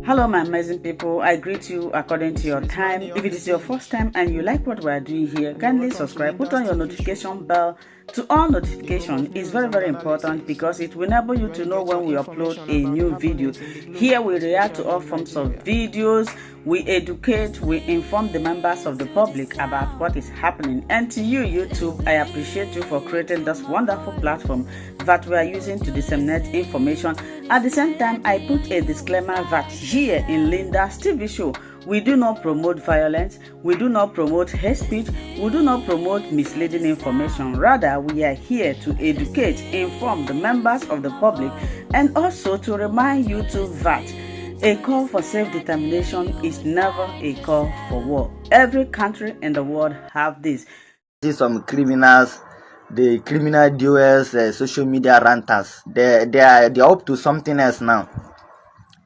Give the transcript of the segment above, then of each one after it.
Hello my amazing people, I greet you according to your time. If it is your first time and you like what we are doing here, kindly subscribe, put on your notification bell to all notification. It's very important because it will enable you to know when we upload a new video. Here we react to all forms of videos, we educate, we inform the members of the public about what is happening. And to you YouTube, I appreciate you for creating this wonderful platform that we are using to disseminate information. At the same time, I put a disclaimer that here in Linda's TV show, we do not promote violence, we do not promote hate speech, we do not promote misleading information. Rather, we are here to educate, inform the members of the public, and also to remind you too that a call for self-determination is never a call for war. Every country in the world have this. See some criminals, the criminal duels, social media ranters. They're up to something else now.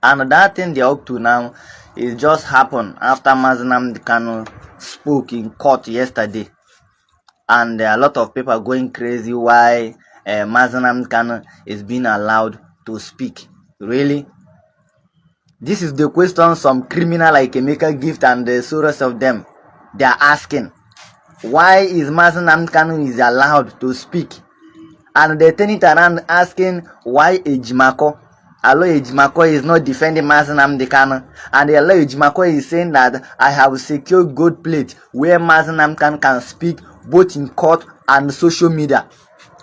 And that thing they're up to now is just happened after Nnamdi Kanu spoke in court yesterday. And a lot of people are going crazy why Nnamdi Kanu is being allowed to speak. Really? This is the question some criminal like Emeka Gift and the Soros of them, they are asking. Why is Nnamdi Kanu is allowed to speak? And they turn it around asking why Ejimako. Alo Ejimako is not defending Nnamdi Kanu. And Alo Ejimako is saying that I have secured gold plate where Nnamdi Kanu can speak both in court and social media.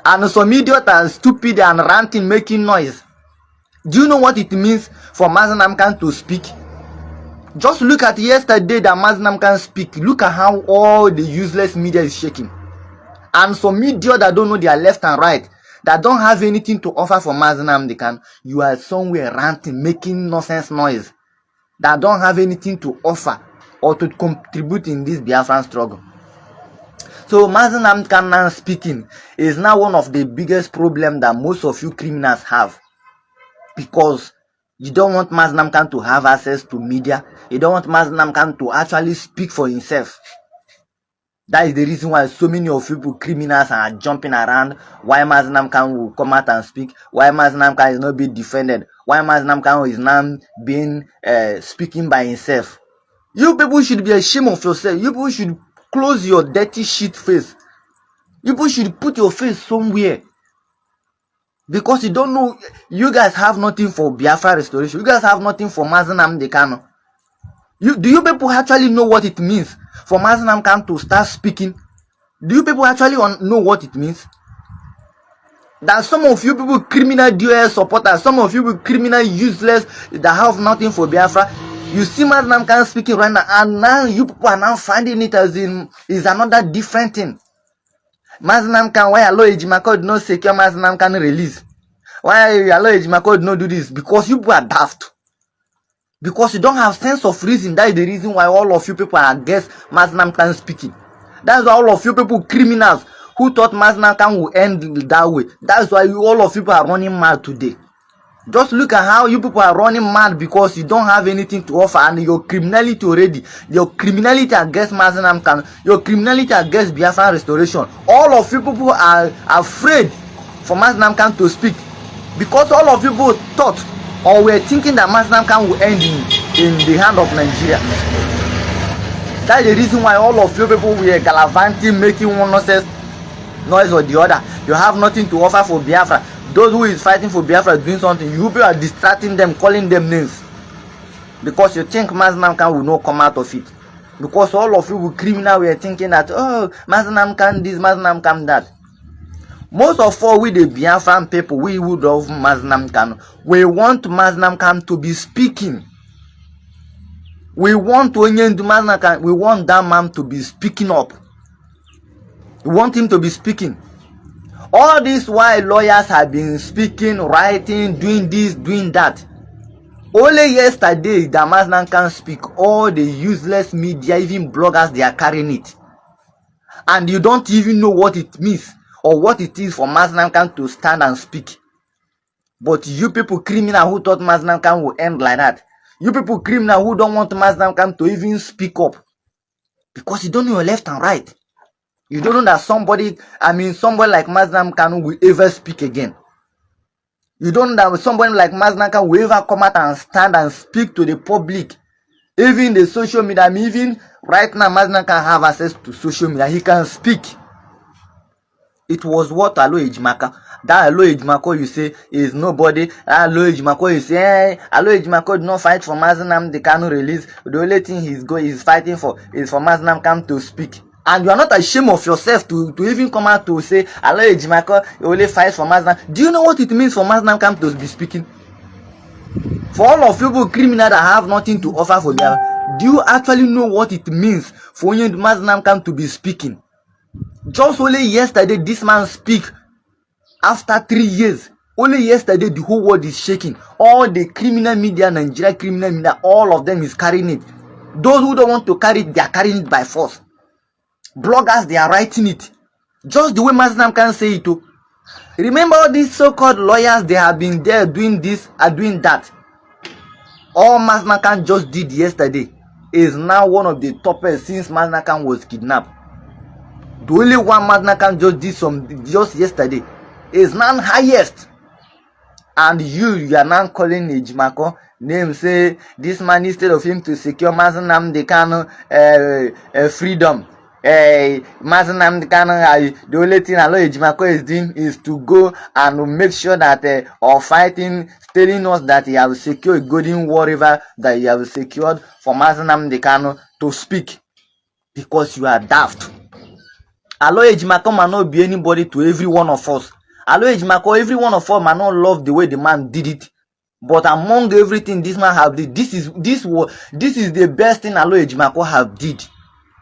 And some idiot and stupid and ranting making noise. Do you know what it means for Nnamdi Kanu to speak? Just look at yesterday that Nnamdi Kanu speak. Look at how all the useless media is shaking. And some media that don't know their left and right, that don't have anything to offer for Nnamdi Kanu, you are somewhere ranting, making nonsense noise, that don't have anything to offer or to contribute in this Biafran struggle. So Nnamdi Kanu speaking is now one of the biggest problems that most of you criminals have. Because you don't want Nnamdi Kanu to have access to media. You don't want Nnamdi Kanu to actually speak for himself. That is the reason why so many of you criminals are jumping around. Why Nnamdi Kanu will come out and speak. Why Nnamdi Kanu is not being defended. Why Nnamdi Kanu is now being speaking by himself. You people should be ashamed of yourself. You people should close your dirty shit face. You people should put your face somewhere. Because you don't know, you guys have nothing for Biafra restoration. You guys have nothing for Nnamdi Kanu. Do you people actually know what it means for Nnamdi Kanu to start speaking? Do you people actually know what it means? That some of you people criminal DOS supporters, some of you people criminal useless that have nothing for Biafra, you see Nnamdi Kanu speaking right now, and now you people are now finding it as in is another different thing. Nnamdi Kanu, why Alo Ejimako did not secure Nnamdi Kanu release? Why Alo Ejimako did not do this? Because you people are daft. Because you don't have sense of reason. That is the reason why all of you people are against Nnamdi Kanu speaking. That's why all of you people criminals who thought Nnamdi Kanu will end that way. That's why all of you people are running mad today. Just look at how you people are running mad because you don't have anything to offer, and your criminality already, your criminality against Nnamdi Kanu, your criminality against Biafran restoration. All of you people are afraid for Nnamdi Kanu to speak because all of you people thought or were thinking that Nnamdi Kanu will end in the hand of Nigeria. That's the reason why all of you people were gallivanting, making one noise or the other. You have nothing to offer for Biafra. Those who is fighting for Biafra doing something, you people are distracting them, calling them names. Because you think Nnamdi Kanu will not come out of it. Because all of you criminal were thinking that, oh, Nnamdi Kanu this, Nnamdi Kanu that. Most of all, we the Biafran people, we would love Nnamdi Kanu. We want Nnamdi Kanu to be speaking. We want Nnamdi Kanu. We want that man to be speaking up. We want him to be speaking. All this while lawyers have been speaking, writing, doing this, doing that. Only yesterday that Nnamdi Kanu speak. All the useless media, even bloggers, they are carrying it. And you don't even know what it means or what it is for Nnamdi Kanu to stand and speak. But you people criminal who thought Nnamdi Kanu will end like that. You people criminal who don't want Nnamdi Kanu to even speak up. Because you don't know your left and right. You don't know that somebody like Nnamdi Kanu will ever speak again. You don't know that somebody like Maznaka will ever come out and stand and speak to the public. Even the social media, I mean, even right now, Maznaka have access to social media. He can speak. It was what Alo Ejimaka. That Alo Ejimako you say is nobody. That Alo Ejimako you say, Alo Ejimako did not fight for Nnamdi Kanu release. The only thing he's fighting for is for Nnamdi Kanu to speak. And you are not ashamed of yourself to even come out to say, Alo Ejimako only fights for Nnamdi. Do you know what it means for Nnamdi Kanu to be speaking? For all of you criminals that have nothing to offer for Biafra, do you actually know what it means for Nnamdi Kanu to be speaking? Just only yesterday, this man speak after 3 years. Only yesterday, the whole world is shaking. All the criminal media, Nigeria criminal media, all of them is carrying it. Those who don't want to carry it, they are carrying it by force. Bloggers, they are writing it. Just the way Maznam can say it too. Remember all these so-called lawyers, they have been there doing this and doing that. All Maznam Khan just did yesterday is now one of the toppest since Maznam Khan was kidnapped. The only one Maznam Khan just did just yesterday is now highest. And you are now calling Ejimako name, say this man, instead of him to secure Nnamdi Kanu freedom, Nnamdi Kanu, the only thing Alo Ejimako is doing is to go and make sure that or fighting, telling us that he has secured a golden war river that he has secured for Nnamdi Kanu to speak, because you are daft. Alo Ejimako might not be anybody to every one of us. Alo Ejimako, every one of us might not love the way the man did it. But among everything this man have did, this is the best thing Alo Ejimako have did.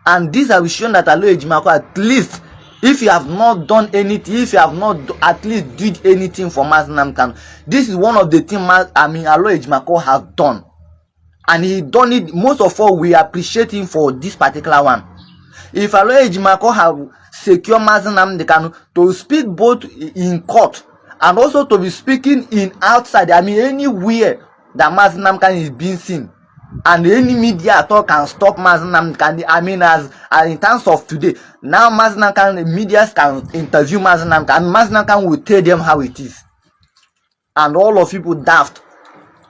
And this has shown that Alo Ejimako, at least, if you have not done anything, if you have not at least did anything for Nnamdi Kanu, this is one of the things Alo Ejimako have done. And he done it, most of all, we appreciate him for this particular one. If Alo Ejimako have secure Nnamdi Kanu to speak both in court and also to be speaking in outside, anywhere that Nnamdi Kanu is being seen, and any media at all can stop Nnamdi Kanu. As in terms of today, now Nnamdi Kanu, media can interview Nnamdi Kanu, and Nnamdi Kanu will tell them how it is. And all of people daft,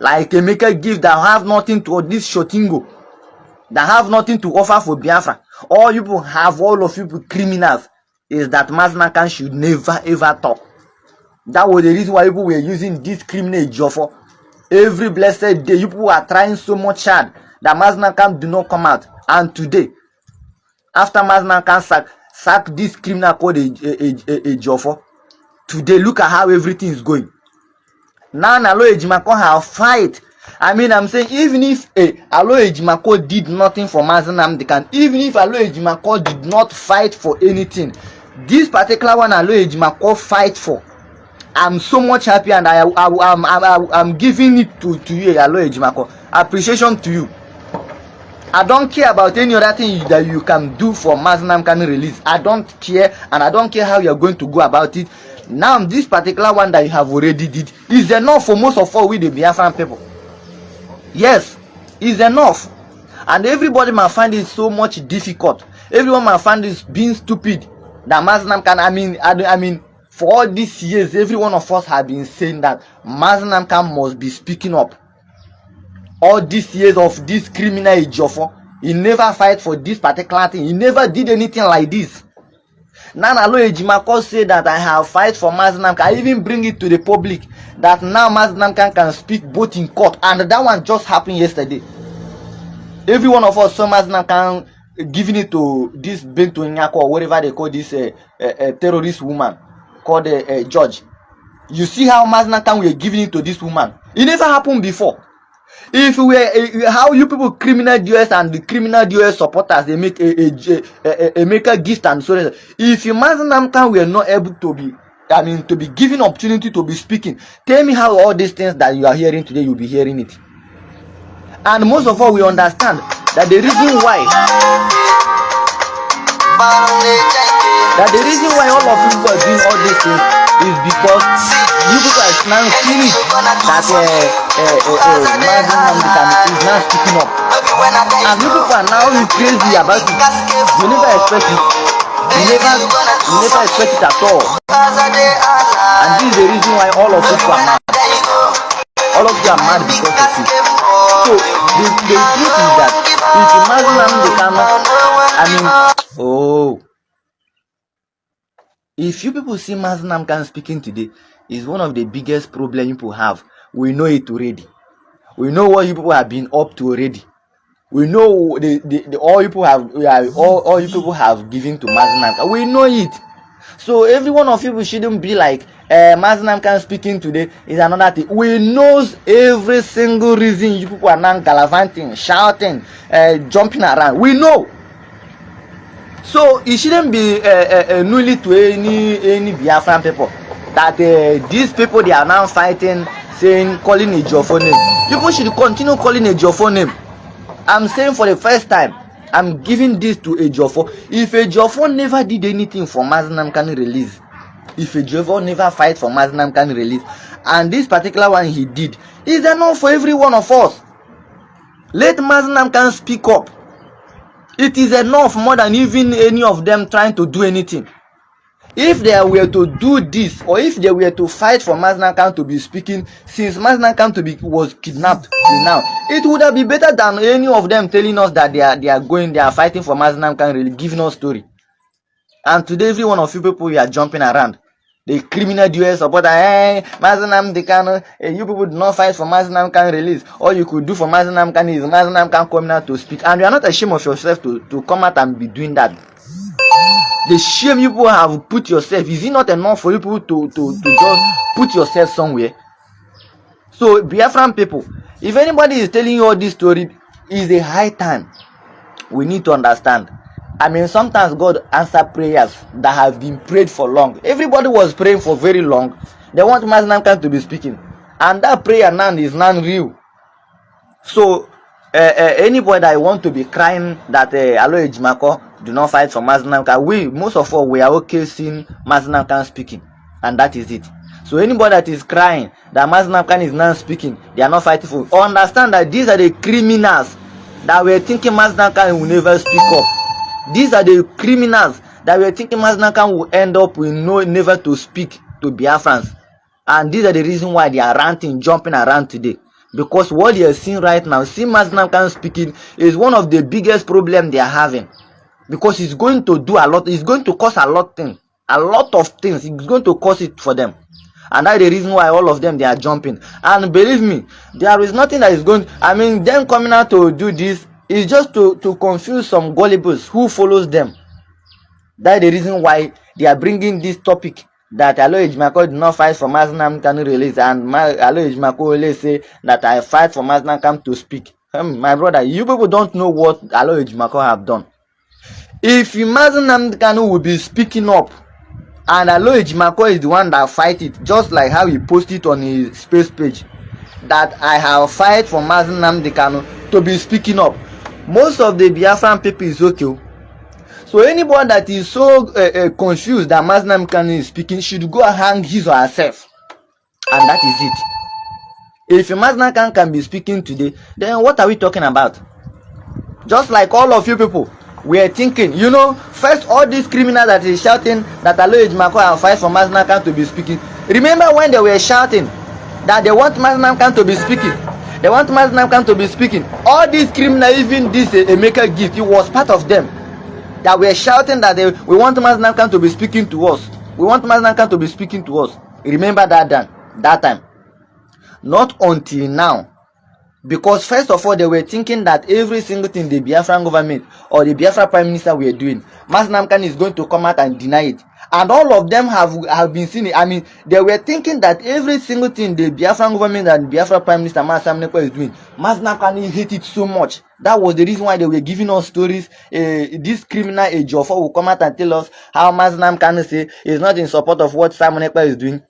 like Emeka give, that have nothing to this Shotingo, that have nothing to offer for Biafra. All you people have, all of you people criminals, is that Nnamdi Kanu should never ever talk. That was the reason why people were using this criminal Jofo. Every blessed day, you people are trying so much hard that Nnamdi Kanu do not come out. And today, after Nnamdi Kanu sack this criminal called a Jofo, today look at how everything is going. Now Alo Ejimako have fight. I'm saying, even if Alo Ejimako did nothing for Nnamdi Kanu, even if Alo Ejimako did not fight for anything, this particular one Alo Ejimako fight for, I'm so much happy, and I'm giving it to you, Alo Ejimako. Appreciation to you. I don't care about any other thing that you can do for Nnamdi Kanu release. I don't care, and I don't care how you're going to go about it. Now, this particular one that you have already did is enough for most of all with the Biafran people. Yes, is enough. And everybody might find it so much difficult. Everyone might find it being stupid that Nnamdi Kanu, for all these years, every one of us have been saying that Nnamdi Kanu must be speaking up. All these years of this criminal Ejofo, he never fight for this particular thing. He never did anything like this. Now Alo Ejimako say that I have fight for Nnamdi Kanu. I even bring it to the public that now Nnamdi Kanu can speak both in court, and that one just happened yesterday. Every one of us saw Nnamdi Kanu giving it to this Bento Nyako, or whatever they call this terrorist woman called a judge. You see how Nnamdi Kanu were giving it to this woman. It never happened before. If we how you people criminal DOS and the criminal DOS supporters, they make a gift and so on. If you Nnamdi Kanu were not able to be, to be given opportunity to be speaking, tell me how all these things that you are hearing today, you'll be hearing it. And most of all, we understand that the reason why all of you are doing all these things is because you people are now seeing that Nnamdi Kanu is now speaking up, and you people are now crazy about it. You never expect it. You never expect it at all. And this is the reason why all of you are mad. All of you are mad because of it. So the truth is that if you imagine Nnamdi Kanu, if you people see Nnamdi Kanu speaking today, is one of the biggest problems people have. We know it already. We know what you people have been up to already. We know all you people have given to Nnamdi Kanu. We know it. So every one of you shouldn't be like Nnamdi Kanu speaking today is another thing. We know every single reason you people are now gallivanting, shouting, jumping around. We know. So it shouldn't be newly to any Biafran people that these people they are now fighting, saying calling a Jofo name. You people should continue calling a Jofo name. I'm saying for the first time, I'm giving this to a Jofo. If a Jofo never did anything for Nnamdi Kanu release, if a Jofo never fight for Nnamdi Kanu release, and this particular one he did, is enough for every one of us. Let Nnamdi Kanu speak up. It is enough more than even any of them trying to do anything. If they were to do this, or if they were to fight for Nnamdi Kanu to be speaking, since Nnamdi Kanu was kidnapped till now, it would have been better than any of them telling us that they are fighting for Nnamdi Kanu, really giving us story. And today, every one of you people you are jumping around. The criminal duel supporter, Nnamdi Kanu, you people do not fight for Nnamdi Kanu release. All you could do for Nnamdi Kanu is Nnamdi Kanu coming out to speak. And you are not ashamed of yourself to come out and be doing that. The shame you people have put yourself, is it not enough for you people to just put yourself somewhere? So, Biafran people, if anybody is telling you all this story, it's a high time. We need to understand. I mean, sometimes God answers prayers that have been prayed for long. Everybody was praying for very long. They want Nnamdi Kanu to be speaking. And that prayer now is not real. So, anybody that want to be crying that Alo Ejimako do not fight for Nnamdi Kanu, most of all, we are okay seeing Nnamdi Kanu speaking. And that is it. So, anybody that is crying that Nnamdi Kanu is not speaking, they are not fighting for. Understand that these are the criminals that were thinking Nnamdi Kanu will never speak up. These are the criminals that were thinking Nnamdi Kanu will end up with never to speak to Biafrans. And these are the reasons why they are ranting, jumping around today. Because what they are seeing right now, seeing Nnamdi Kanu speaking is one of the biggest problems they are having. Because it's going to do a lot, it's going to cause a lot of things. It's going to cause it for them. And that's the reason why all of them, they are jumping. And believe me, there is nothing that is going, I mean, them coming out to do this is just to confuse some gullibles who follows them. That's the reason why they are bringing this topic that Alo Ejimako did not fight for Nnamdi Kanu release, and Alo Ejimako will say that I fight for Nnamdi Kanu to speak. My brother, you people don't know what Alo Ejimako have done. If Nnamdi Kanu will be speaking up, and Alo Ejimako is the one that fight it, just like how he posted on his space page, that I have fight for Nnamdi Kanu to be speaking up. Most of the Biafran people is okay. So anybody that is so confused that Nnamdi Kanu is speaking should go and hang his or herself. And that is it. If Nnamdi Kanu can be speaking today, then what are we talking about? Just like all of you people, we are thinking, you know, first all these criminals that is shouting that Alo Ejimako have fight for Nnamdi Kanu to be speaking. Remember when they were shouting that they want Nnamdi Kanu to be speaking? They want Nnamdi Kanu to be speaking. All these criminals, even this Emeka gift, it was part of them that were shouting that we want Nnamdi Kanu to be speaking to us. We want Nnamdi Kanu to be speaking to us. Remember that time. Not until now. Because first of all, they were thinking that every single thing the Biafran government or the Biafra Prime Minister were doing, Nnamdi Kanu is going to come out and deny it. And all of them have been seeing it. I mean, they were thinking that every single thing the Biafran government and Biafra Prime Minister Ekpa is doing, Nnamdi Kanu hate it so much. That was the reason why they were giving us stories. This criminal Jofo will come out and tell us how Nnamdi Kanu say is not in support of what Ekpa is doing.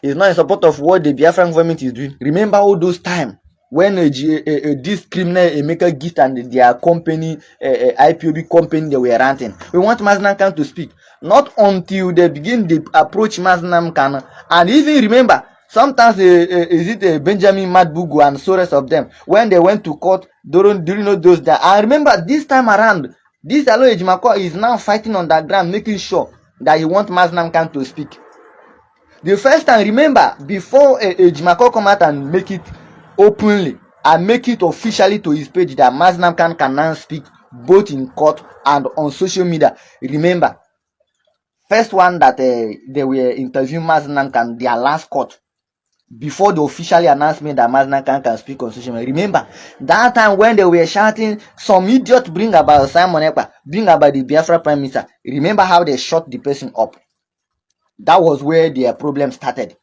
He's not in support of what the Biafran government is doing. Remember all those times when this criminal Emeka Gift and their company, IPOB company, they were ranting. We want Nnamdi Kanu to speak. Not until they begin to approach Nnamdi Kanu. And even remember, sometimes is it Benjamin Madbugu and so rest of them, when they went to court during those days. And remember, this time around, this Alo Ejimako is now fighting on that ground, making sure that he wants Nnamdi Kanu to speak. The first time, remember, before Ejimako come out and make it openly and make it officially to his page that Nnamdi Kanu can now speak both in court and on social media. Remember, first one that they were interviewing Nnamdi Kanu, their last court, before the officially announcement that Nnamdi Kanu can speak on social media. Remember, that time when they were shouting, some idiot bring about Simon Ekpa, bring about the Biafra Prime Minister. Remember how they shut the person up? That was where their problem started.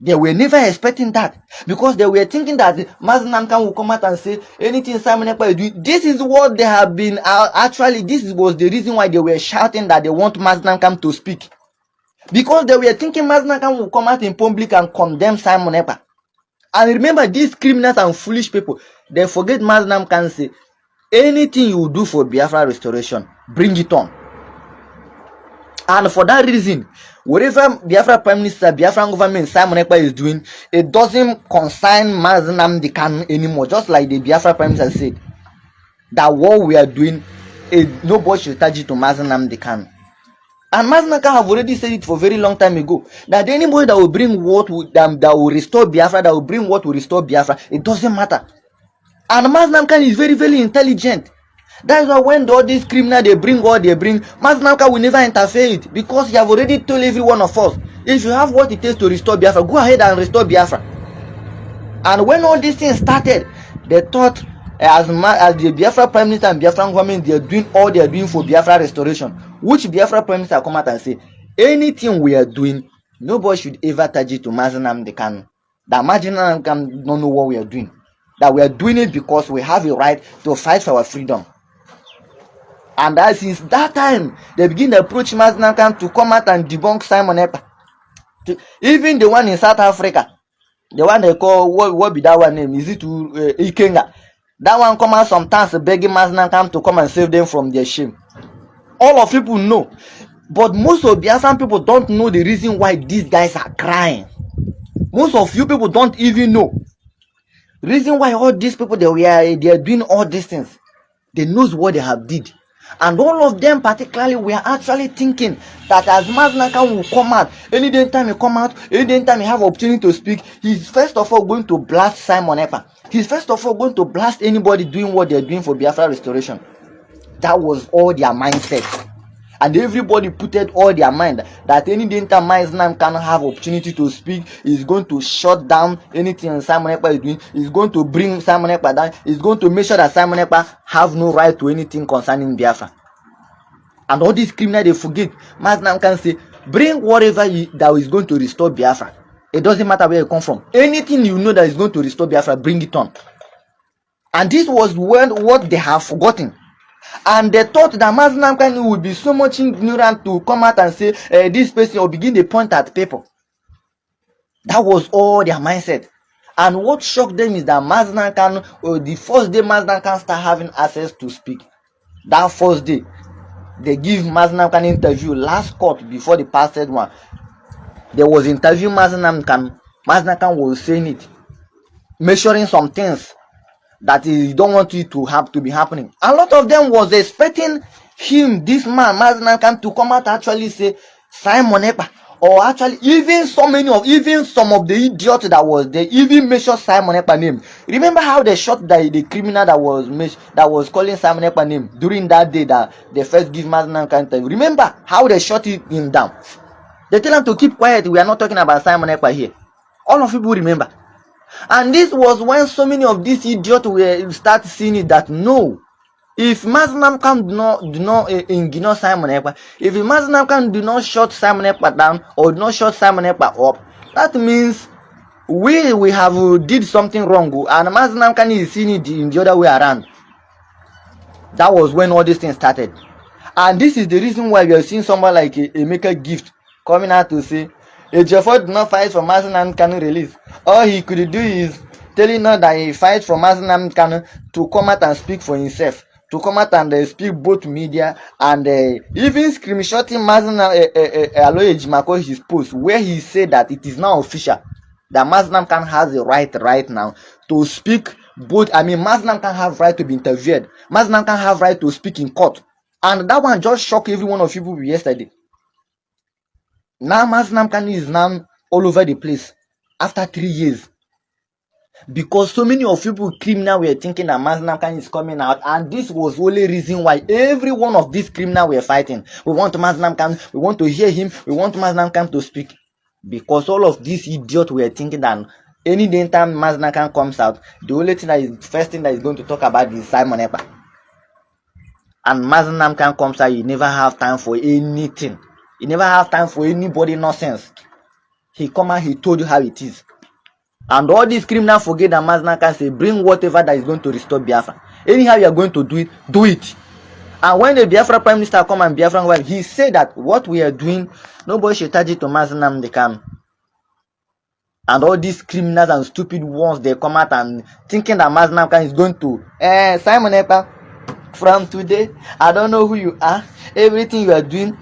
They were never expecting that because they were thinking that Nnamdi Kanu will come out and say anything Simon Ekpa is doing. This is what they have been actually. This was the reason why they were shouting that they want Nnamdi Kanu to speak, because they were thinking Nnamdi Kanu will come out in public and condemn Simon Ekpa. And remember, these criminals and foolish people, they forget Nnamdi Kanu say anything you do for Biafra restoration, bring it on. And for that reason, whatever Biafra Prime Minister, Biafran government, Simon Ekpa is doing, it doesn't concern Nnamdi Kanu anymore. Just like the Biafra Prime Minister said, that what we are doing, nobody should attach it to Nnamdi Kanu. And Nnamdi Kanu have already said it for a very long time ago, that anybody that will bring what that will restore Biafra, that will bring what will restore Biafra, it doesn't matter. And Nnamdi Kanu is very, very intelligent. That's why when all these criminals they bring what they bring, Nnamdi Kanu will never interfere it, because he have already told every one of us, if you have what it takes to restore Biafra, go ahead and restore Biafra. And when all these things started, they thought as the Biafra Prime Minister and Biafran government, they are doing all they are doing for Biafra restoration, which Biafra Prime Minister come out and say, anything we are doing, nobody should ever touch it to Nnamdi Kanu. That Nnamdi Kanu don't know what we are doing. That we are doing it because we have a right to fight for our freedom. And that since that time, they begin to approach Nnamdi Kanu to come out and debunk Simon Ekpa. Even the one in South Africa, the one they call, what be that one name? Is it Ikenga? That one come out sometimes begging Nnamdi Kanu to come and save them from their shame. All of people know. But most of Biafran people don't know the reason why these guys are crying. Most of you people don't even know. Reason why all these people they are doing all these things. They knows what they have did. And all of them particularly were actually thinking that as Nnamdi Kanu will come out, any time he come out, any time he have opportunity to speak, he's first of all going to blast Simon Ekpa. He's first of all going to blast anybody doing what they're doing for Biafra restoration. That was all their mindset. And everybody put it all their mind that any time Nnamdi Kanu have opportunity to speak, is going to shut down anything Simon Ekpa is doing, is going to bring Simon Ekpa down, is going to make sure that Simon Ekpa have no right to anything concerning Biafra. And all these criminals, they forget. Nnamdi Kanu say, bring whatever that is going to restore Biafra. It doesn't matter where you come from. Anything you know that is going to restore Biafra, bring it on. And this was what they have forgotten. And they thought that Nnamdi Kanu would be so much ignorant to come out and say this person, or begin to point at people. That was all their mindset. And what shocked them is that Nnamdi Kanu, the first day Nnamdi Kanu start having access to speak, that first day, they give Nnamdi Kanu interview last court before the past one. There was interview Nnamdi Kanu. Nnamdi Kanu was saying it, measuring some things that he don't want it to have to be happening. A lot of them was expecting him, this man, Nnamdi Kanu, to come out actually say Simon Ekpa, or actually even some of the idiots that was there even mention Simon Ekpa name. Remember how they shot the criminal that was calling Simon Ekpa name during that day that they first give Nnamdi Kanu interview. Remember how they shot him down? They tell him to keep quiet. We are not talking about Simon Ekpa here. All of people remember. And this was when so many of these idiots will start seeing it that no, if Nnamdi Kanu do not ignore Simon Ekpa, if Nnamdi Kanu do not shut Simon Ekpa down or do not shut Simon Ekpa up, that means we have did something wrong, and Nnamdi Kanu is seeing it in the other way around. That was when all these things started. And this is the reason why we are seeing someone like Emeka Gift coming out to say Ejiofor did not fight for Nnamdi Kanu release. All he could do is telling us that he fights for Nnamdi Kanu to come out and speak for himself, to come out and speak both media, and even screenshotting Aloy Ejimako his post where he said that it is now official that Nnamdi Kanu has the right now to speak both. I mean, Nnamdi Kanu have right to be interviewed. Nnamdi Kanu have right to speak in court. And that one just shocked every one of you people yesterday. Now Nnamdi Kanu is now all over the place after 3 years. Because so many of you criminal were thinking that Nnamdi Kanu is coming out, and this was the only reason why every one of these criminals were fighting. We want Nnamdi Kanu, we want to hear him, we want Nnamdi Kanu to speak. Because all of these idiots were thinking that any day time Nnamdi Kanu comes out, the only thing that is first thing that is going to talk about is Simon Ekpa. And Nnamdi Kanu comes out, you never have time for anything. You never have time for anybody nonsense. He come out, he told you how it is. And all these criminals forget that Nnamdi Kanu say, bring whatever that is going to restore Biafra. Anyhow you are going to do it, do it. And when the Biafra Prime Minister come and Biafran well, he said that what we are doing, nobody should touch it to Nnamdi Kanu. And all these criminals and stupid ones, they come out and thinking that Nnamdi Kanu is going to, Simon Ekpa, from today, I don't know who you are, everything you are doing,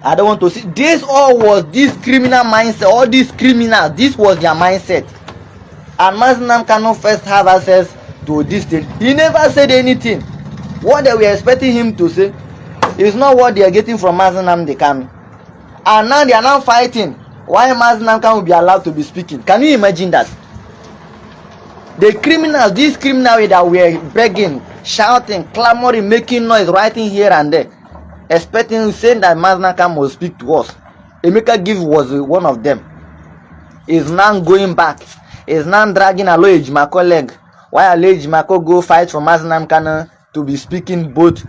I don't want to see. This all was this criminal mindset, all these criminals, this was their mindset. And Nnamdi Kanu first have access to this thing. He never said anything. What they were expecting him to say is not what they are getting from Nnamdi Kanu. And now they are now fighting. Why Nnamdi Kanu will be allowed to be speaking? Can you imagine that? The criminals, these criminals that were begging, shouting, clamoring, making noise, writing here and there, expecting, saying that Nnamdi Kanu will speak to us. Emeka Give was one of them. Is now going back. Is now dragging Aloy Ejimako leg. Why Aloy Ejimako go fight for Nnamdi Kanu to be speaking both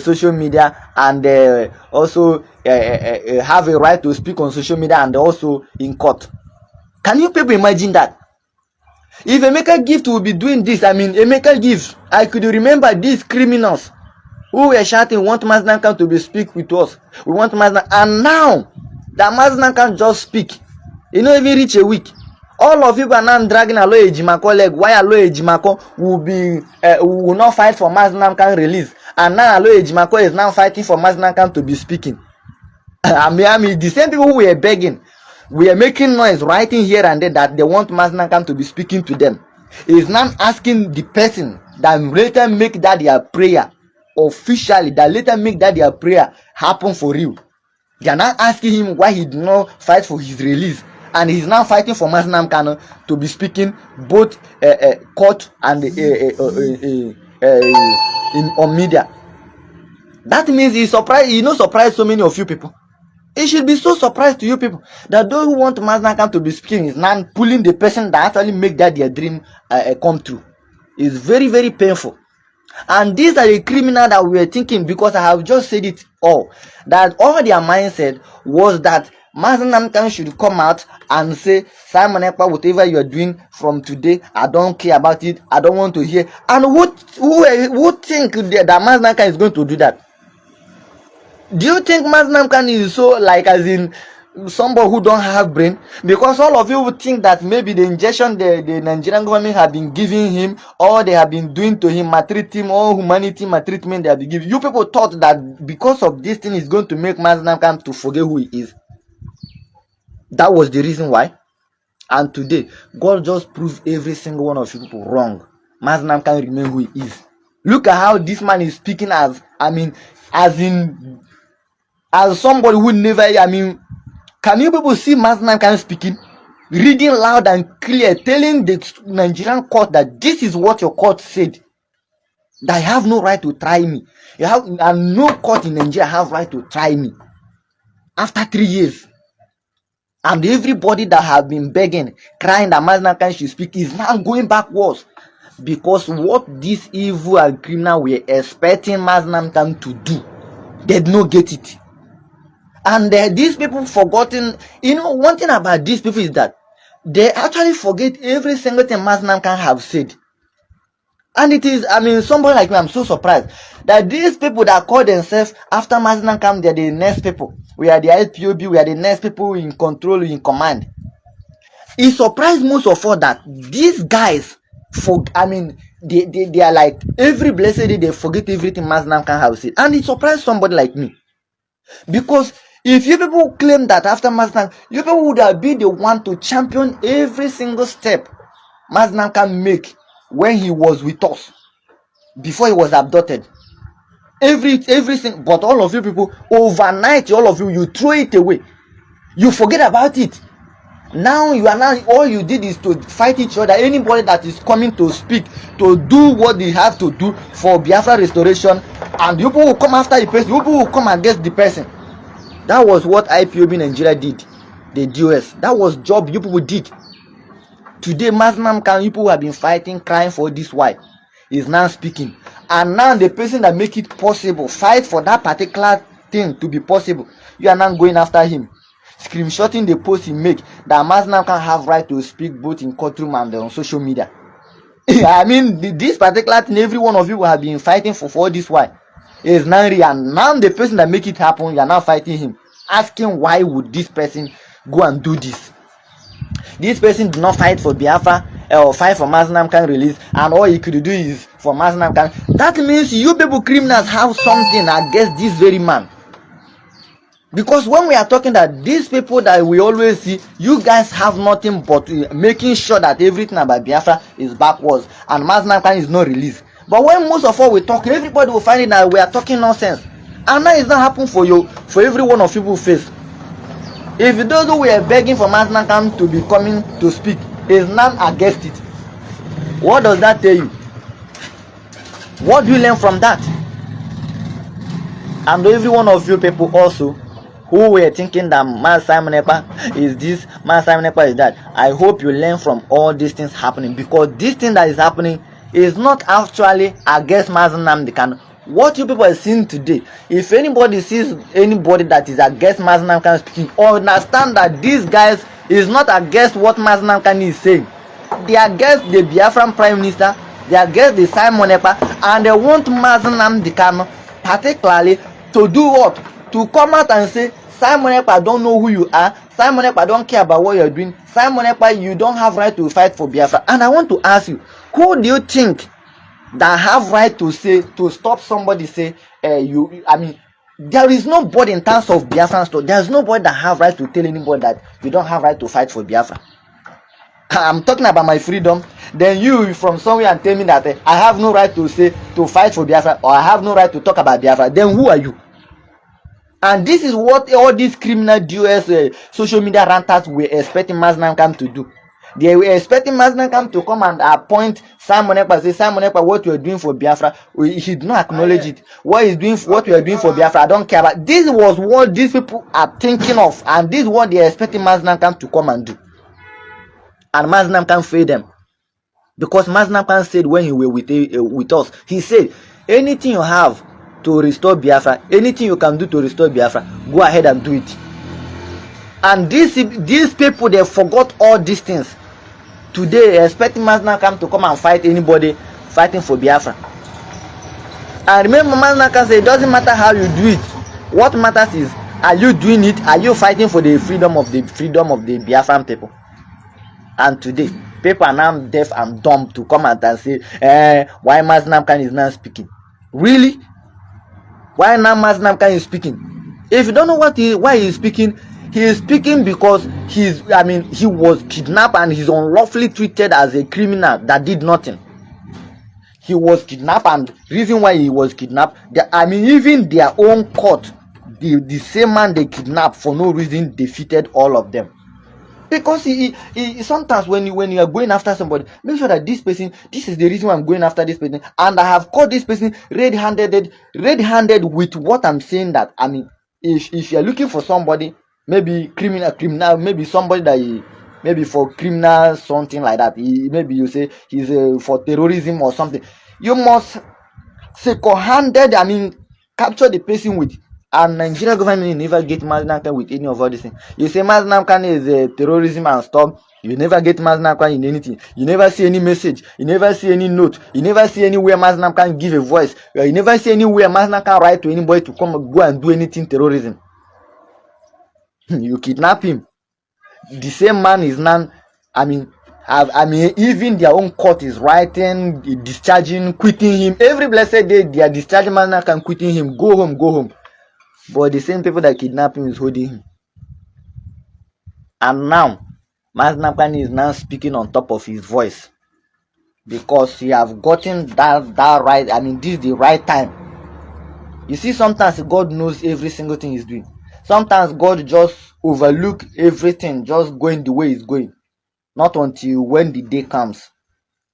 social media and also have a right to speak on social media and also in court. Can you people imagine that? If Emeka Gift will be doing this, I mean Emeka Gift, I could remember these criminals who were shouting, we want Nnamdi Kanu to be speak with us. We want Nnamdi, and now that Nnamdi Kanu just speak, it not even reach a week. All of you are now dragging Aloy Ejimako leg. Why Aloy Ejimako will not fight for Nnamdi Kanu release, and now Aloy Ejimako is now fighting for Nnamdi Kanu to be speaking. I mean, the same people who were begging, we are making noise, writing here and there that they want Nnamdi Kanu to be speaking to them, is now asking the person that later make that their prayer officially, that later make that their prayer happen for real. They are now asking him why he did not fight for his release, and he's now fighting for Nnamdi Kanu to be speaking both court and on media. That means he's surprised. He not surprised so many of you people. It should be so surprised to you people that those who want Nnamdi Kanu to be speaking is now pulling the person that actually make that their dream come true. It's very, very painful. And these are the criminals that we are thinking, because I have just said it all, that all their mindset was that Nnamdi Kanu should come out and say, Simon Ekpa, whatever you are doing from today, I don't care about it, I don't want to hear. And who think that Nnamdi Kanu is going to do that? Do you think Nnamdi Kanu is so like as in somebody who don't have brain? Because all of you would think that maybe the injection the Nigerian government have been giving him, or they have been doing to him, maltreat him, or humanity maltreatment they have been giving. You people thought that because of this thing is going to make Nnamdi Kanu to forget who he is. That was the reason why. And today, God just proved every single one of you people wrong. Nnamdi Kanu remain who he is. Look at how this man is speaking as, I mean, as somebody who never, I mean, can you people see Nnamdi Kanu speaking? Reading loud and clear, telling the Nigerian court that this is what your court said. That you have no right to try me. You have, and no court in Nigeria have right to try me. After 3 years. And everybody that have been begging, crying that Nnamdi Kanu should speak is now going backwards. Because what this evil and criminal were expecting Nnamdi Kanu to do, they did not get it. And these people forgotten, you know, one thing about these people is that they actually forget every single thing Nnamdi Kanu have said. And it is, I mean, somebody like me, I'm so surprised that these people that call themselves after Nnamdi Kanu, they're the next people. We are the IPOB, we are the next people in control, in command. It surprised most of all that these guys, I mean, they are like, every blessed day they forget everything Nnamdi Kanu have said. And it surprised somebody like me. Because if you people claim that after Nnamdi Kanu, you people would have been the one to champion every single step Nnamdi Kanu make when he was with us, before he was abducted. Everything, but all of you people, overnight, all of you, you throw it away. You forget about it. Now all you did is to fight each other. Anybody that is coming to speak, to do what they have to do for Biafra restoration, and you people will come after the person, you people will come against the person. That was what IPOB Nigeria did. The DOS. That was job you people did. Today, Nnamdi Kanu, people who have been fighting, crying for this wife, is now speaking. And now the person that make it possible, fight for that particular thing to be possible, you are now going after him. Screenshotting the post he make that Nnamdi Kanu have right to speak both in courtroom and on social media. I mean, this particular thing, every one of you have been fighting for this why is now real. And now the person that make it happen, you are now fighting him, asking why would this person go and do this. This person did not fight for Biafra or fight for Nnamdi Kanu release, and all he could do is for Nnamdi Kanu. That means you people criminals have something against this very man. Because when we are talking that these people that we always see, you guys have nothing but making sure that everything about Biafra is backwards and Nnamdi Kanu is not released. But when most of all we talk, everybody will find it that we are talking nonsense. And that is not happening for every one of you face. If those who were begging for Nnamdi Kanu to be coming to speak is none against it, what does that tell you? What do you learn from that? And every one of you people also who were thinking that Man Simon Ekpa is this, Man Simon Ekpa is that, I hope you learn from all these things happening, because this thing that is happening is not actually against Nnamdi Kanu. What you people are seeing today, if anybody sees anybody that is against Nnamdi Kanu speaking, understand that these guys is not against what Nnamdi Kanu is saying. They are against the Biafran Prime Minister, they are against the Simon Ekpa, and they want Nnamdi Kanu particularly to do what? To come out and say, Simon Ekpa don't know who you are, Simon Ekpa don't care about what you're doing, Simon Ekpa, you don't have right to fight for Biafra. And I want to ask you, who do you think that have right to say, to stop somebody say, I mean, there is nobody in terms of Biafran stuff, there is nobody that have right to tell anybody that you don't have right to fight for Biafra. I'm talking about my freedom. Then you from somewhere and tell me that I have no right to say, to fight for Biafra, or I have no right to talk about Biafra. Then who are you? And this is what all these criminal DOS social media ranters were expecting Nnamdi Kanu to do. They were expecting Nnamdi Kanu to come and appoint Simon Ekpa, say, Simon Ekpa, what you are doing for Biafra, he did not acknowledge it. What is doing, what you are doing for Biafra, I don't care about. This was what these people are thinking of, and this is what they are expecting Nnamdi Kanu to come and do. And Nnamdi Kanu failed them. Because Nnamdi Kanu said when he was with us, he said, anything you have to restore Biafra, anything you can do to restore Biafra, go ahead and do it. And these people, they forgot all these things. Today, expecting Nnamdi Kanu to come and fight anybody fighting for Biafra. And remember, Nnamdi Kanu said, it doesn't matter how you do it. What matters is, are you doing it? Are you fighting for the freedom of the Biafran people? And today, people are now deaf and dumb to come out and say, why Nnamdi Kanu is not speaking? Really? Why now Nnamdi Kanu is speaking? If you don't know why he is speaking because he was kidnapped and he's unlawfully treated as a criminal that did nothing. He was kidnapped, and reason why he was kidnapped, even their own court, the same man they kidnapped for no reason defeated all of them. Because he sometimes when you are going after somebody, make sure that this is the reason why I'm going after this person, and I have caught this person red-handed with what I'm saying. That if you're looking for somebody, maybe criminal, maybe somebody that maybe for criminal something like that, maybe you say he's for terrorism or something, you must second-handed capture the person with. And Nigeria government never get Nnamdi Kanu with any of all these things. You say Nnamdi Kanu is terrorism and stuff. You never get Nnamdi Kanu in anything. You never see any message. You never see any note. You never see anywhere Nnamdi Kanu give a voice. You never see anywhere Nnamdi Kanu write to anybody to come go and do anything terrorism. You kidnap him. The same man is now. Even their own court is writing, discharging, quitting him. Every blessed day they are discharging Nnamdi Kanu, quitting him. Go home. But the same people that kidnap him is holding him. And now, Nnamdi Kanu is now speaking on top of his voice. Because he have gotten that right. This is the right time. You see, sometimes God knows every single thing he's doing. Sometimes God just overlook everything, just going the way it's going. Not until when the day comes,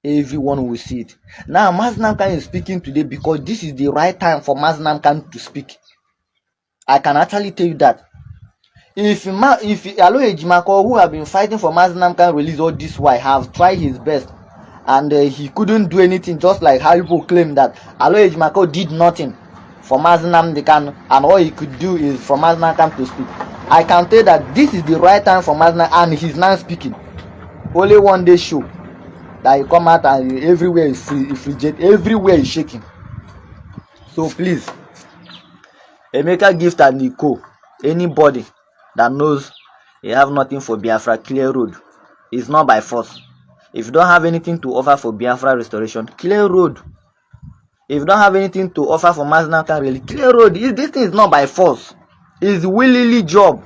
everyone will see it. Now, Nnamdi Kanu is speaking today because this is the right time for Nnamdi Kanu to speak. I can actually tell you that. If Alo Ejimako, who have been fighting for Nnamdi Kanu release all this while, have tried his best, and he couldn't do anything, just like how people claim that Alo Ejimako did nothing for Nnamdi Kanu, and all he could do is for Nnamdi Kanu to speak. I can tell that this is the right time for Nnamdi, and he's now speaking. Only one day show that he come out and everywhere is frigid, everywhere is shaking. So please, Emeka Gift and Nico, anybody that knows you have nothing for Biafra, clear road. It's not by force. If you don't have anything to offer for Biafra restoration, clear road. If you don't have anything to offer for Nnamdi Kanu, really clear road. This thing is not by force. It's willingly job.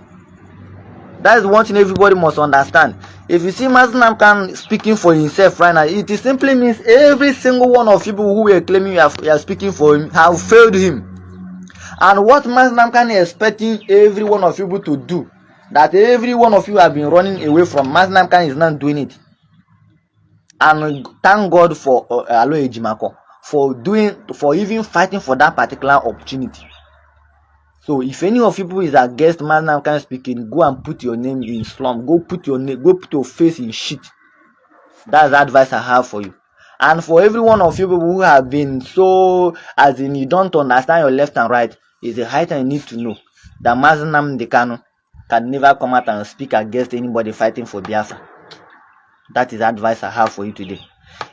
That is one thing everybody must understand. If you see Nnamdi Kanu speaking for himself right now, it simply means every single one of people who were claiming you are speaking for him have failed him. And what Nnamdi Kanu is expecting every one of you to do, that every one of you have been running away from, Nnamdi Kanu is not doing it. And thank God for Alo Ejimako for even fighting for that particular opportunity. So if any of you is against Nnamdi Kanu speaking, go and put your name in slum. Go put your face in shit. That's the advice I have for you. And for every one of you who have been so, as in you don't understand your left and right, is the high time you need to know that Nnamdi Kanu can never come out and speak against anybody fighting for Biafra. That is the advice I have for you today.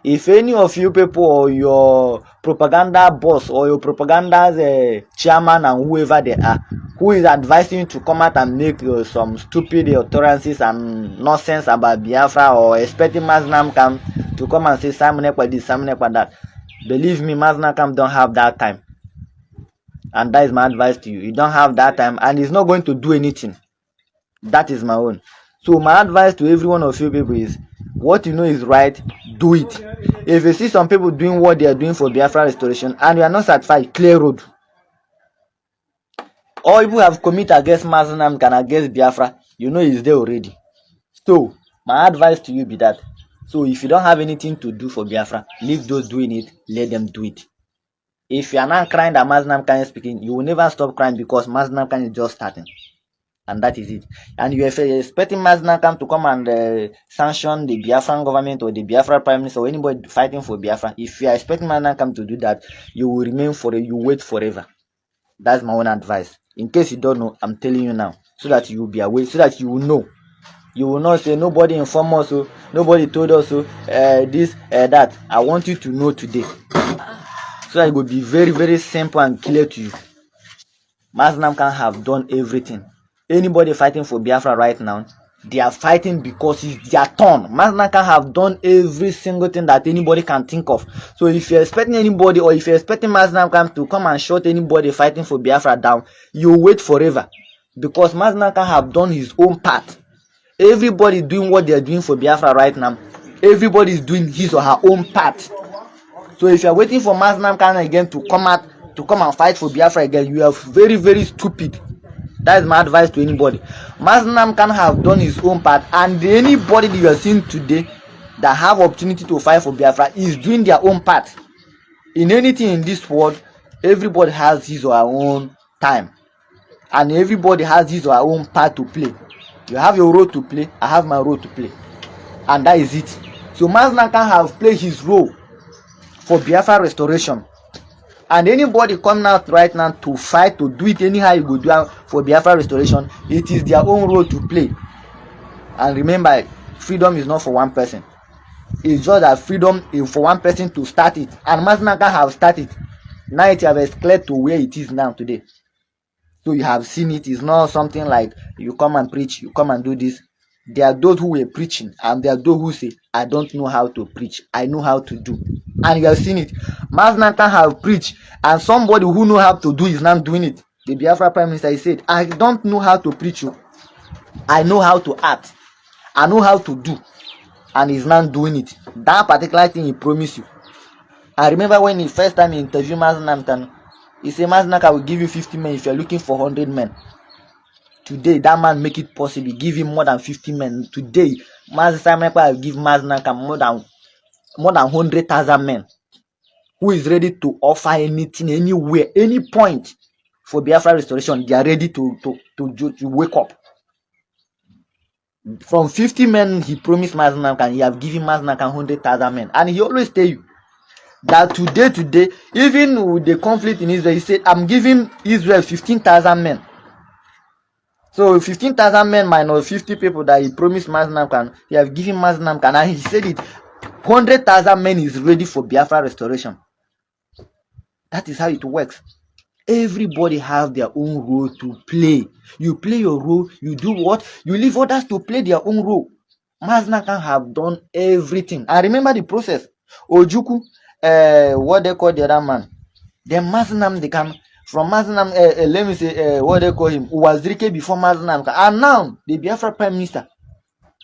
If any of you people or your propaganda boss or your propaganda's chairman and whoever they are, who is advising you to come out and make some stupid utterances and nonsense about Biafra, or expecting Nnamdi Kanu to come and say Simon Ekpa this, Simon Ekpa that, believe me, Nnamdi Kanu don't have that time. And that is my advice to you. You don't have that time, and he's not going to do anything. That is my own. So my advice to every one of you people is, what you know is right, do it. If you see some people doing what they are doing for Biafra restoration and you are not satisfied, clear road. All people have committed against Nnamdi Kanu, against Biafra, you know is there already. So my advice to you be that. So if you don't have anything to do for Biafra, leave those doing it, let them do it. If you are not crying that Nnamdi Kanu is speaking, you will never stop crying, because Nnamdi Kanu is just starting. And that is it. And you are expecting Nnamdi Kanu to come and sanction the Biafran government or the Biafra prime minister or anybody fighting for Biafra. If you are expecting Nnamdi Kanu to do that, you will remain you wait forever. That's my own advice. In case you don't know, I'm telling you now, so that you will be aware, so that you will know. You will not say nobody informed us, so nobody told us, so this, that. I want you to know today, so that it will be very, very simple and clear to you. Nnamdi Kanu have done everything. Anybody fighting for Biafra right now, they are fighting because it's their turn. Nnamdi Kanu have done every single thing that anybody can think of. So if you're expecting anybody, or if you're expecting Nnamdi Kanu to come and shut anybody fighting for Biafra down, you wait forever. Because Nnamdi Kanu have done his own part. Everybody doing what they're doing for Biafra right now. Everybody is doing his or her own part. So if you're waiting for Nnamdi Kanu again to come and fight for Biafra again, you are very, very stupid. That is my advice to anybody. Nnamdi Kanu have done his own part, and anybody that you are seeing today that have opportunity to fight for Biafra is doing their own part. In anything in this world, everybody has his or her own time, and everybody has his or her own part to play. You have your role to play, I have my role to play, and that is it. So Nnamdi Kanu have played his role for Biafra restoration. And anybody coming out right now to fight, to do it anyhow you go do for Biafra restoration, it is their own role to play. And remember, freedom is not for one person. It's just that freedom is for one person to start it. And Nnamdi Kanu have started. Now it have escalated to where it is now today. So you have seen it. It's not something like you come and preach, you come and do this. There are those who were preaching, and there are those who say, I don't know how to preach, I know how to do. And you have seen it. Nnamdi Kanu have preached, and somebody who know how to do is not doing it. The Biafra prime minister, he said, I don't know how to preach you, I know how to act, I know how to do. And he's not doing it. That particular thing he promised you. I remember when the first time he interviewed Nnamdi Kanu, he said, Nnamdi Kanu will give you 50 men if you're looking for 100 men. Today, that man make it possible. Give him more than 50 men. Today, Mazi Simon Ekpa will give Mazi Nnamdi more than 100,000 men who is ready to offer anything, anywhere, any point for Biafra restoration. They are ready to wake up. From 50 men he promised Mazi Nnamdi, he have given Mazi Nnamdi 100,000 men, and he always tell you that today, even with the conflict in Israel, he said, I'm giving Israel 15,000 men. So 15,000 men minus 50 people that he promised Mazi Nnamdi, he have given Mazi Nnamdi, and he said it, 100,000 men is ready for Biafra restoration. That is how it works. Everybody have their own role to play. You play your role, you do what? You leave others to play their own role. Mazi Nnamdi have done everything. And remember the process. Ojuku, what they call the other man. Then Mazi Nnamdi Kanu, from Mazi Nnamdi, let me say, what they call him, Uwazirike before Mazi Nnamdi, and now the Biafra Prime Minister.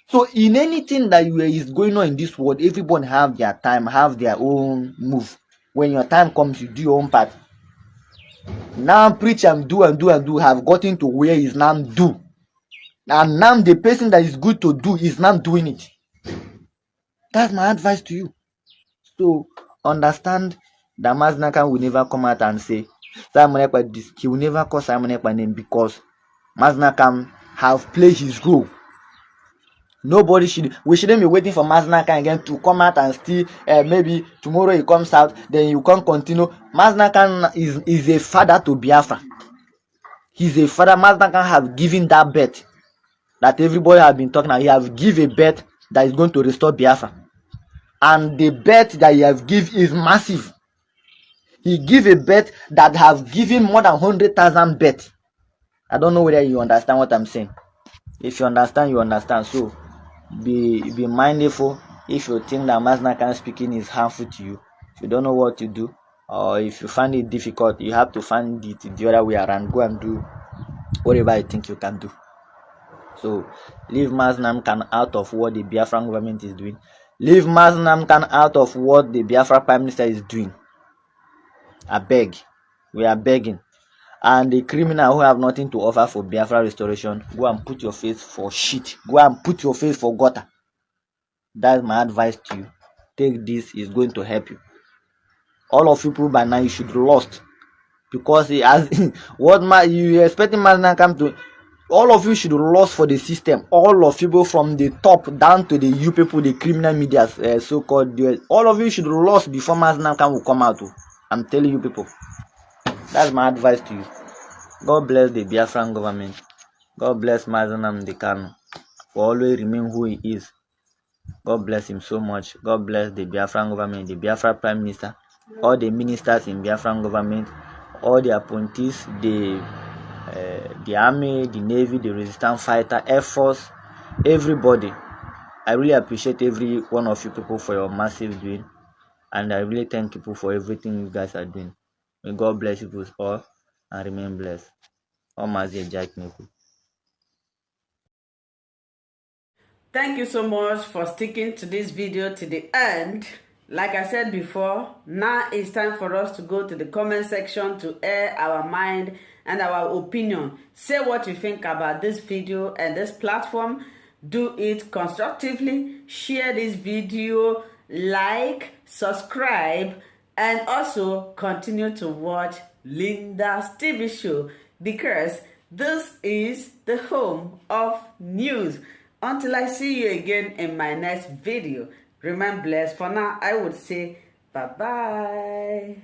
So in anything that is going on in this world, everybody have their time, have their own move. When your time comes, you do your own part. Now preach and do have gotten to where is now do. And now the person that is good to do is not doing it. That's my advice to you. So understand that Mazi Nnamdi will never come out and say Simon Ekpa this. He will never call Simon Ekpa name, because Mazi Nnamdi have played his role. We shouldn't be waiting for Mazi Nnamdi again to come out and still maybe tomorrow he comes out, then you can't continue. Mazi Nnamdi is a father to Biafra. He's a father. Mazi Nnamdi have given that bet that everybody have been talking about. He have given a bet that is going to restore Biafra. And the bet that he have given is massive. He give a bet that have given more than 100,000 bet. I don't know whether you understand what I'm saying. If you understand, you understand. So be mindful. If you think that Mazi Nnamdi speaking is harmful to you, if you don't know what to do, or if you find it difficult, you have to find it the other way around. Go and do whatever you think you can do. So leave Mazi Nnamdi out of what the Biafran government is doing. Leave Mazi Nnamdi out of what the Biafra Prime Minister is doing. I beg. We are begging. And the criminal who have nothing to offer for Biafra restoration, go and put your face for shit. Go and put your face for gutter. That's my advice to you. Take this, is going to help you. All of you people by now, you should lost. Because he has what you expecting Mazi Nnamdi to. All of you should lost for the system. All of you, from the top down to the you people, the criminal media, so-called. All of you should lost before Mazi Nnamdi will come out. I'm telling you people. That's my advice to you. God bless the Biafran government. God bless Mazi Nnamdi Kanu for always remain who he is. God bless him so much. God bless the Biafran government, the Biafra Prime Minister, all the ministers in Biafran government, all the appointees, the army, the navy, the resistance fighter, air force, everybody. I really appreciate every one of you people for your massive doing, and I really thank you for everything you guys are doing. May God bless you all and remain blessed. Thank you so much for sticking to this video to the end. Like I said before, now it's time for us to go to the comment section to air our mind and our opinion. Say what you think about this video and this platform. Do it constructively. Share this video, like, subscribe, and also continue to watch Linda's TV show, because this is the home of news. Until I see you again in my next video, remain blessed. For now, I would say bye-bye.